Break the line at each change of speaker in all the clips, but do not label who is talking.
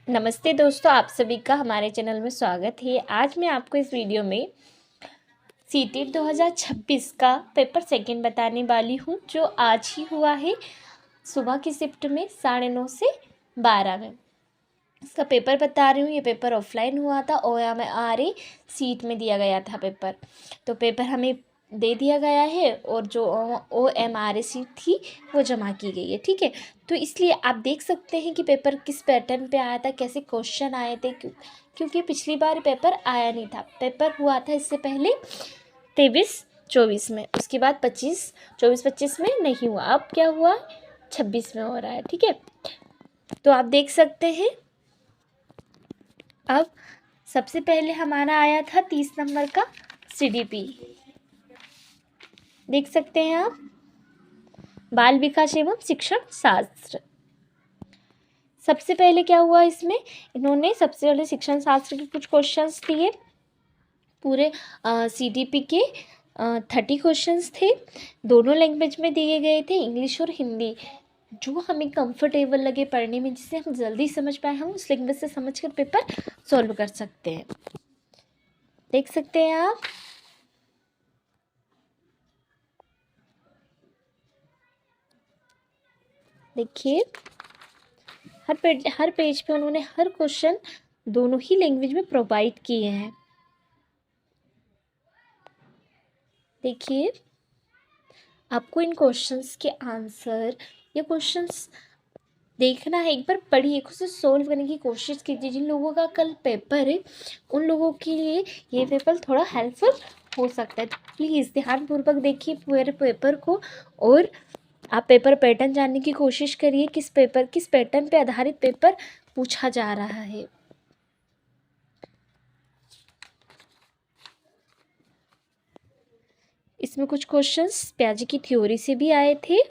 नमस्ते दोस्तों, आप सभी का हमारे चैनल में स्वागत है। आज मैं आपको इस वीडियो में सीटेट 2026 का पेपर सेकंड बताने वाली हूँ, जो आज ही हुआ है सुबह की शिफ्ट में 9:30 से 12 में। इसका पेपर बता रही हूँ। ये पेपर ऑफलाइन हुआ था और हमारे सीट में दिया गया था पेपर। तो पेपर हमें दे दिया गया है और जो OMR सीट थी वो जमा की गई है। ठीक है, तो इसलिए आप देख सकते हैं कि पेपर किस पैटर्न पे आया था, कैसे क्वेश्चन आए थे। क्योंकि पिछली बार पेपर आया नहीं था। पेपर हुआ था इससे पहले 23-24 में, उसके बाद 24-25 में नहीं हुआ। अब क्या हुआ, 26 में हो रहा है। ठीक है, तो आप देख सकते हैं। अब सबसे पहले हमारा आया था 30 नंबर का CDP, देख सकते हैं आप, बाल विकास एवं शिक्षण शास्त्र। सबसे पहले क्या हुआ इसमें, इन्होंने सबसे पहले शिक्षण शास्त्र के कुछ क्वेश्चंस दिए। पूरे CDP के 30 क्वेश्चंस थे। दोनों लैंग्वेज में दिए गए थे, इंग्लिश और हिंदी। जो हमें कंफर्टेबल लगे पढ़ने में, जिससे हम जल्दी समझ पाए, हम उस लैंग्वेज से समझकर पेपर सॉल्व कर सकते हैं। देख सकते हैं आप। देखिए, हर पेज पे उन्होंने हर क्वेश्चन दोनों ही लैंग्वेज में प्रोवाइड किए हैं। देखिए, आपको इन क्वेश्चंस के आंसर या क्वेश्चंस देखना है, एक बार पढ़िए, खुद से सोल्व करने की कोशिश कीजिए। जिन लोगों का कल पेपर है उन लोगों के लिए ये पेपर थोड़ा हेल्पफुल हो सकता है। प्लीज़ ध्यानपूर्वक देखिए पूरे पेपर को, और आप पेपर पैटर्न जानने की कोशिश करिए। किस पैटर्न पे आधारित पेपर पूछा जा रहा है। इसमें कुछ क्वेश्चंस प्याजे की थ्योरी से भी आए थे।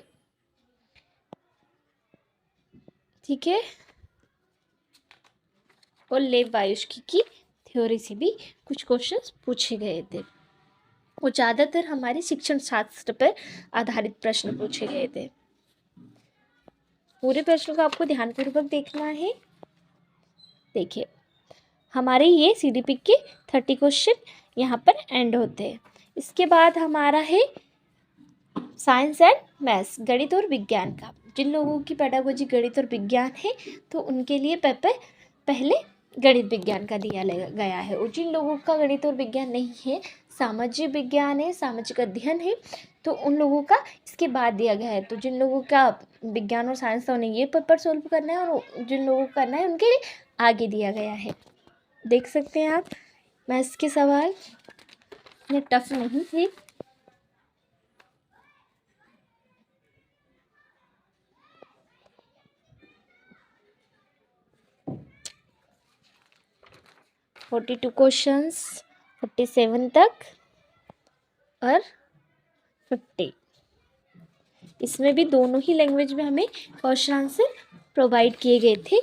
ठीक है, और लेव वायुष्की की थ्योरी से भी कुछ क्वेश्चंस पूछे गए थे। वो ज़्यादातर हमारे शिक्षण शास्त्र पर आधारित प्रश्न पूछे गए थे। पूरे प्रश्न को आपको ध्यानपूर्वक देखना है। देखिए, हमारे ये CDP के 30 क्वेश्चन यहाँ पर एंड होते हैं। इसके बाद हमारा है साइंस एंड मैथ्स, गणित और विज्ञान का। जिन लोगों की पेडागोजी गणित और विज्ञान है तो उनके लिए पेपर पहले गणित विज्ञान का दिया गया है। और जिन लोगों का गणित और विज्ञान नहीं है, सामाजिक विज्ञान है, सामाजिक अध्ययन है, तो उन लोगों का इसके बाद दिया गया है। तो जिन लोगों का विज्ञान और साइंस था उन्हें ये पेपर सोल्व करना है, और जिन लोगों को करना है उनके लिए आगे दिया गया है। देख सकते हैं आप, मैथ्स के सवाल इतने टफ नहीं थे। फोर्टी 42 क्वेश्चंस 47 तक और 50। इसमें भी दोनों ही लैंग्वेज में हमें क्वेश्चन आंसर प्रोवाइड किए गए थे।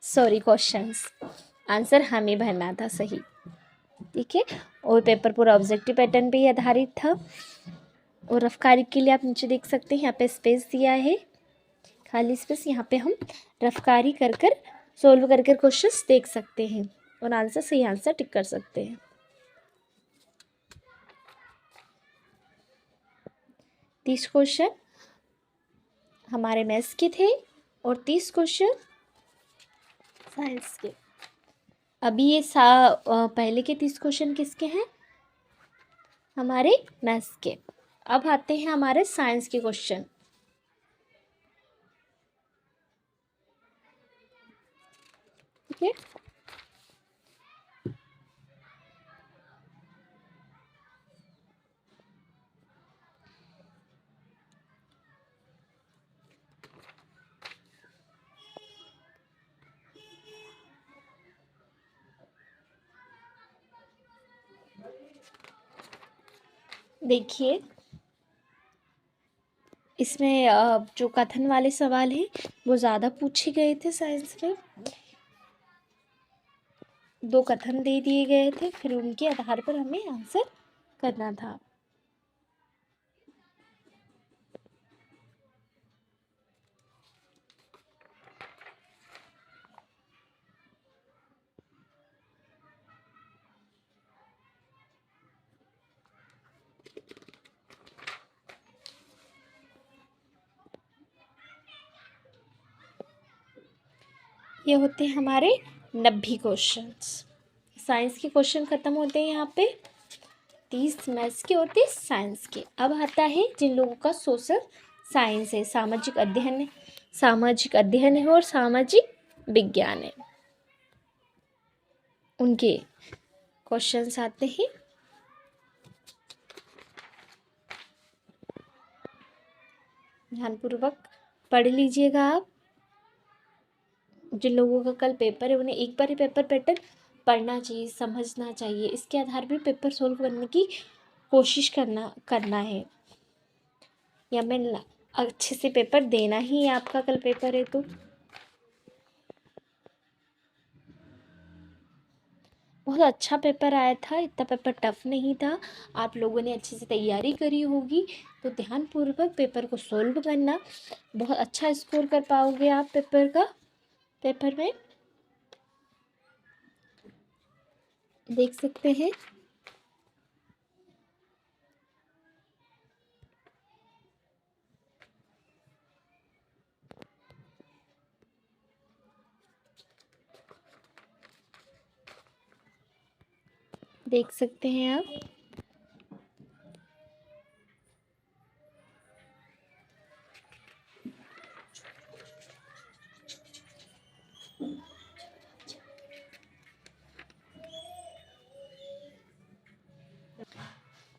क्वेश्चंस आंसर हमें भरना था सही। ठीक है, और पेपर पूरा ऑब्जेक्टिव पैटर्न पे ही आधारित था। और रफकारी के लिए आप नीचे देख सकते हैं, यहाँ पे स्पेस दिया है, खाली स्पेस। यहाँ पे हम रफकारी कर सोल्व करके क्वेश्चंस देख सकते हैं और आंसर सही आंसर टिक कर सकते हैं। 30 क्वेश्चन हमारे मैथ्स के थे और 30 क्वेश्चन साइंस के। अभी ये पहले के 30 क्वेश्चन किसके हैं, हमारे मैथ्स के। अब आते हैं हमारे साइंस के क्वेश्चन। ठीक है, देखिए, इसमें जो कथन वाले सवाल हैं वो ज़्यादा पूछे गए थे साइंस में। 2 कथन दे दिए गए थे, फिर उनके आधार पर हमें आंसर करना था। ये होते हैं हमारे 90 क्वेश्चंस। साइंस के क्वेश्चन ख़त्म होते हैं यहाँ पे। 30 मैथ्स के और 30 साइंस के। अब आता है जिन लोगों का सोशल साइंस है, सामाजिक अध्ययन है और सामाजिक विज्ञान है, उनके क्वेश्चंस आते हैं। ध्यानपूर्वक पढ़ लीजिएगा आप। जिन लोगों का कल पेपर है उन्हें एक बार ही पेपर पैटर्न पढ़ना चाहिए, समझना चाहिए, इसके आधार पर पेपर सोल्व करने की कोशिश करना है, या मैं अच्छे से पेपर देना ही है। आपका कल पेपर है तो बहुत अच्छा पेपर आया था, इतना पेपर टफ नहीं था। आप लोगों ने अच्छे से तैयारी करी होगी, तो ध्यानपूर्वक पेपर को सोल्व करना, बहुत अच्छा स्कोर कर पाओगे आप पेपर में। देख सकते हैं देख सकते हैं आप।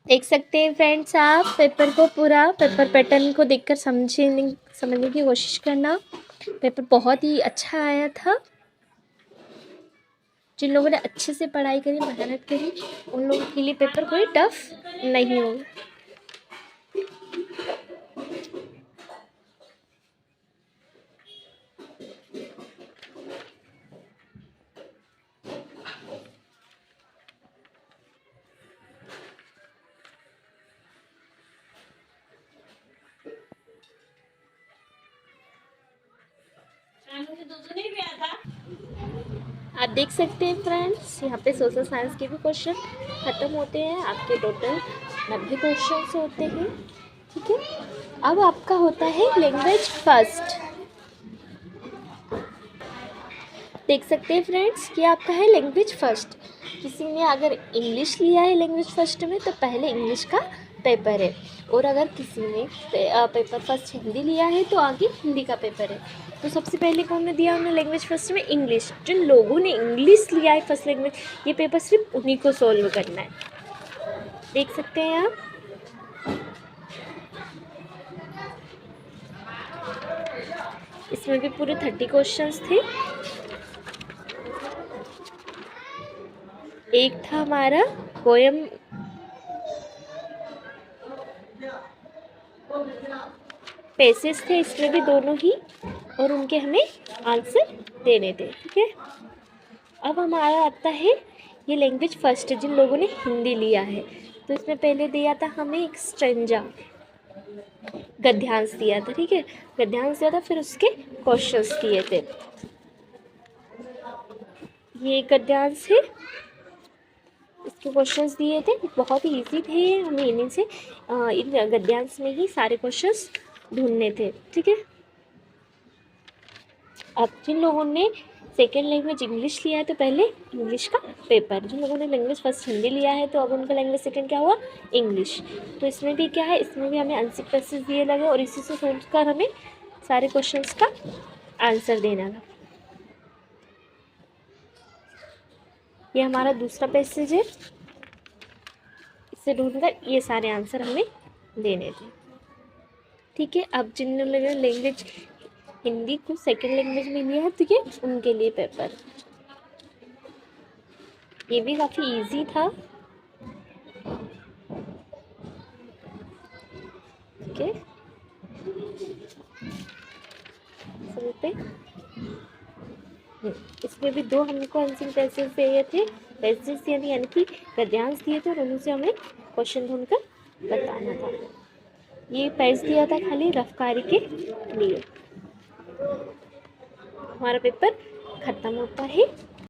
देख सकते हैं फ्रेंड्स, आप पेपर को पूरा पेपर पैटर्न को देखकर समझने की कोशिश करना। पेपर बहुत ही अच्छा आया था। जिन लोगों ने अच्छे से पढ़ाई करी, मेहनत करी, उन लोगों के लिए पेपर कोई टफ नहीं होगा। आप देख सकते हैं फ्रेंड्स, यहाँ पे सोशल साइंस के भी क्वेश्चन ख़त्म होते हैं। आपके टोटल 90 क्वेश्चन होते हैं, ठीक है। अब आपका होता है लैंग्वेज फर्स्ट। देख सकते हैं फ्रेंड्स कि आपका है लैंग्वेज फर्स्ट। किसी ने अगर इंग्लिश लिया है लैंग्वेज फर्स्ट में तो पहले इंग्लिश का पेपर है, और अगर किसी ने पेपर फर्स्ट हिंदी लिया है तो आगे हिंदी का पेपर है। तो सबसे पहले कौन ने दिया उन्हें लैंग्वेज फर्स्ट में? इंग्लिश। जिन लोगों ने इंग्लिश लिया है फर्स्ट लैंग्वेज, ये पेपर सिर्फ उन्हीं को सॉल्व करना है। देख सकते हैं आप। इसमें भी पूरे 30 क्वेश्चंस थे। एक था हमारा पोयम, पैसेज थे इसमें भी दोनों ही, और उनके हमें आंसर देने थे, ठीक है। अब हमारा आता है ये लैंग्वेज फर्स्ट, जिन लोगों ने हिंदी लिया है। तो इसमें पहले दिया था हमें एक स्ट्रेंजा, गद्यांश दिया था, ठीक है। गद्यांश दिया था, फिर उसके क्वेश्चंस दिए थे। ये गद्यांश है, इसके क्वेश्चंस दिए थे, बहुत ही इजी थे। हमें इन्हीं से इन गद्यांश में ही सारे क्वेश्चंस ढूंढने थे, ठीक है। अब जिन लोगों ने सेकेंड लैंग्वेज इंग्लिश लिया है तो पहले इंग्लिश का पेपर, जिन लोगों ने लैंग्वेज फर्स्ट हिंदी लिया है तो अब उनका लैंग्वेज सेकेंड क्या हुआ? इंग्लिश। तो इसमें भी क्या है, इसमें भी हमें आंसर पैसेज दिए लगे और इसी से सोचकर हमें सारे क्वेश्चंस का आंसर देना था। ये हमारा दूसरा पैसेज है, इससे ढूंढकर ये सारे आंसर हमें देने थे, ठीक है। अब जिन लोगों ने लैंग्वेज हिंदी को सेकेंड लैंग्वेज में लिया है तो ये उनके लिए पेपर, ये भी काफ़ी इजी था, ठीक है। समझते, इसमें भी दो हमको आंसर पैसेज दिए थे, पैसेज यानी कि गद्यांश दिए थे, और उन्हीं से हमें क्वेश्चन ढूंढकर बताना था। ये पेज दिया था खाली रफ्तारी के लिए। हमारा पेपर ख़त्म होता है।